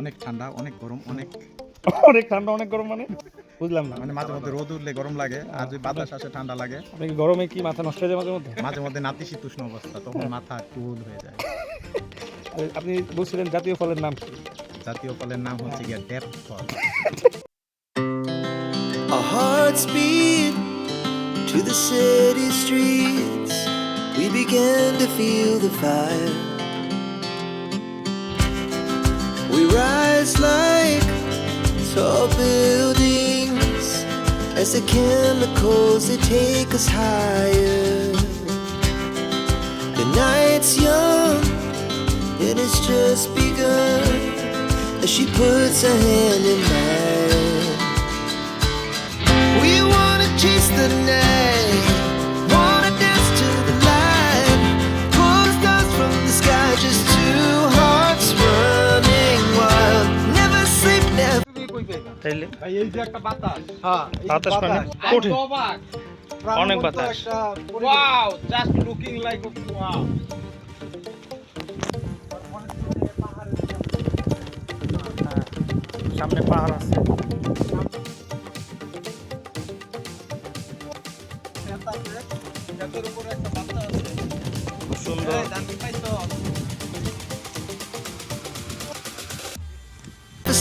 অনেক ঠান্ডা, অনেক গরম, অনেক অনেক ঠান্ডা অনেক গরম মানে বুঝলাম না। মানে মাঝে মধ্যে রোদ উঠলে গরম লাগে, আর যদি বাতাস আসে ঠান্ডা লাগে। আপনি কি গরমে কি মাথা নষ্ট হয়ে যায় মাঝে মধ্যে? মাঝে মধ্যে নাতিশীতোষ্ণ অবস্থা, তখন মাথা কুল হয়ে যায়। আপনি বলছিলেন জাতীয় ফলের নাম কি? জাতীয় ফলের নাম হচ্ছে গিয়ে ডেপ ফল। Our hearts beat to the city streets. We began to feel the fire. We rise like tall buildings as the chemicals they take us higher. The night's young and it's just begun as she puts her hand in mine. We wanna chase the night, wanna dance to the light, pull the stars from the sky, just two hearts running wild. Never sleep, never. তাইলে ভাই এই যে একটা বাতাস, বাতাস মানে কঠিন, অনেক বাতাস। Wow, just looking like wow. সামনে পাহাড় আছে। এটার উপরে একটা বাতাস আছে, খুব সুন্দর। জানতে পাইছো?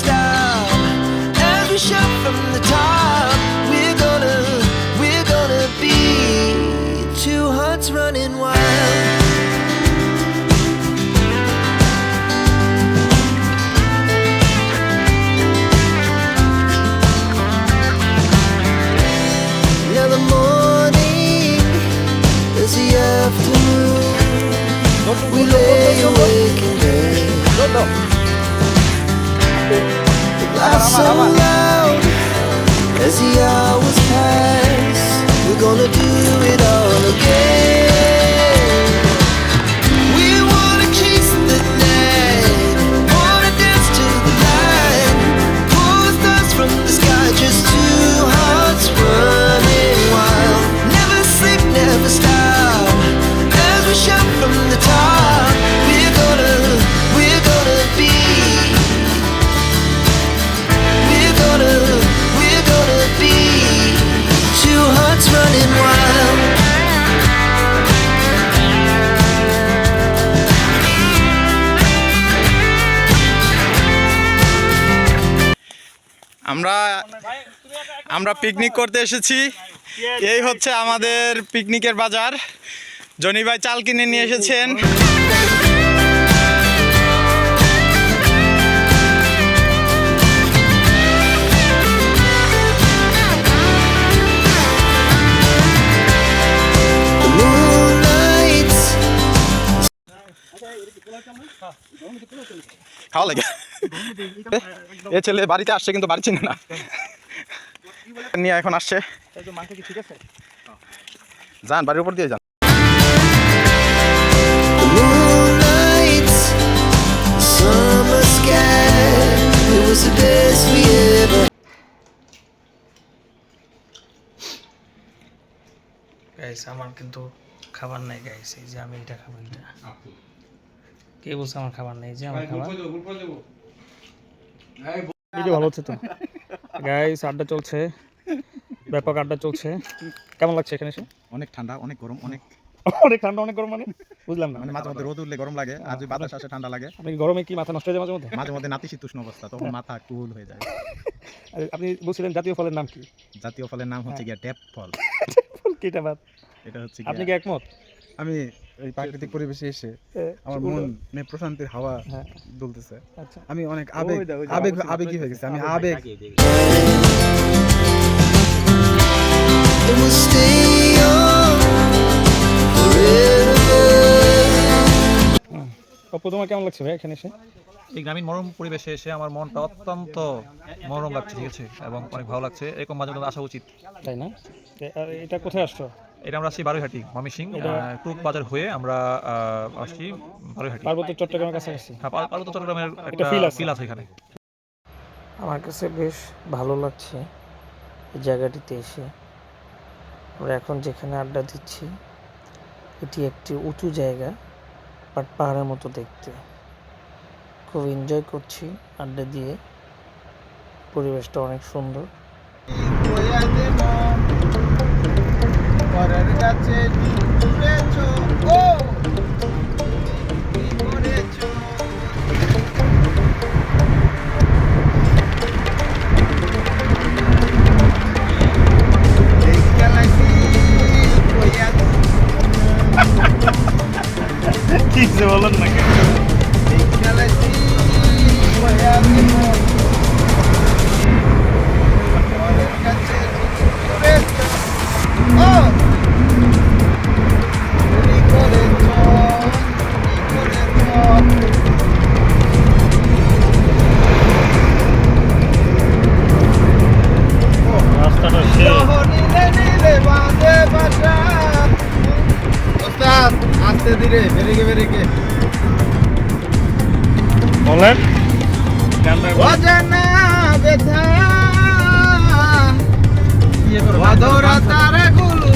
Stop as we shout from the top. We're gonna be two hearts running wild. Now the morning is the afternoon. We lay awake in bed. Laugh so loud as the hours pass. We're gonna do it all again. We wanna chase the night, wanna dance to the light, pull the stars from the sky, just two hearts running wild. Never sleep, never stop as we shout from the top. We're gonna be. We're gonna be two hearts running wild. আমরা picnic করতে এসেছি। এই হচ্ছে আমাদের পিকনিকের বাজার। Johnny ভাই চাল কিনে নিয়ে এসেছেন। The moonlight. খাওয়া লাগে। এ ছেলে বাড়িতে আসছে কিন্তু বাড়ি চিনে না, নিয়ে এখন আসছে। যান বাড়ির উপর দিয়ে যান। The moonlight. Summer sky. It was the best we ever. Guys আমার কিন্তু খাবার নাই গাইস, এই যে আমি এটা খাবার, এটা কে বলছে আমার খাবার নেই? যে আমার খাবার ভিডিও ভালো হচ্ছে তো গাইস, আড্ডা চলছে, ব্যাপক আড্ডা চলছে। কেমন লাগছে এখানে এসে? অনেক ঠান্ডা, অনেক গরম, অনেক অনেক ঠান্ডা অনেক গরম মানে বুঝলাম না। মানে মাঝে মধ্যে রোদ উঠলে গরম লাগে, আর যদি বাতাস আসে ঠান্ডা লাগে। আপনি কি গরমে কি মাথা নষ্ট হয়ে যায় মাঝে মধ্যে? মাঝে মধ্যে নাতিশীতোষ্ণ অবস্থা, তখন মাথা কুল হয়ে যায়। আপনি বলছিলেন জাতীয় ফলের নাম কি? জাতীয় ফলের নাম হচ্ছে গিয়ে ডেপ ফল। কিটা বাদ, এটা হচ্ছে আপনি কি গিয়ে একমত? আমি এই প্রাকৃতিক পরিবেশে এসে আমার মনে প্রশান্তির হাওয়া দুলতেছে। আচ্ছা, আমি অনেক আবেগী হয়ে গেছে। আমি আবেগ It will stay on forever. Apu তোমার কেমন লাগছে ভাই এখানে এসে? এই গ্রামীণ মনোরম পরিবেশে এসে আমার মনটা অত্যন্ত মনোরম লাগছে, ঠিক আছে, এবং অনেক ভালো লাগছে। এরকম মাঝে মধ্যে আসা উচিত, তাই না? এটা কোথায় আসছো? এটা আমরা আসছি বারুইহাটি, ময়মনসিংহ টুক বাজার হয়ে আমরা আসছি বারুইহাটি। পার্বত্য চট্টগ্রামের কাছাকাছি। হ্যাঁ, পার্বত্য চট্টগ্রামের একটা ফিল আছে এখানে। আমার কাছে বেশ ভালো লাগছে এই জায়গাটিতে এসে। আমরা এখন যেখানে আড্ডা দিচ্ছি এটি একটি উঁচু জায়গা, বাট পাহাড়ের মতো দেখতে, খুব এনজয় করছি আড্ডা দিয়ে। পরিবেশটা অনেক সুন্দর। কিছু বলেন না কেন? রাস্তাটা শেষ। আস্তে ধীরে বেরেকে বেরেকে বলেন গানটা অজানা ব্যথা অধরা তারাগুলো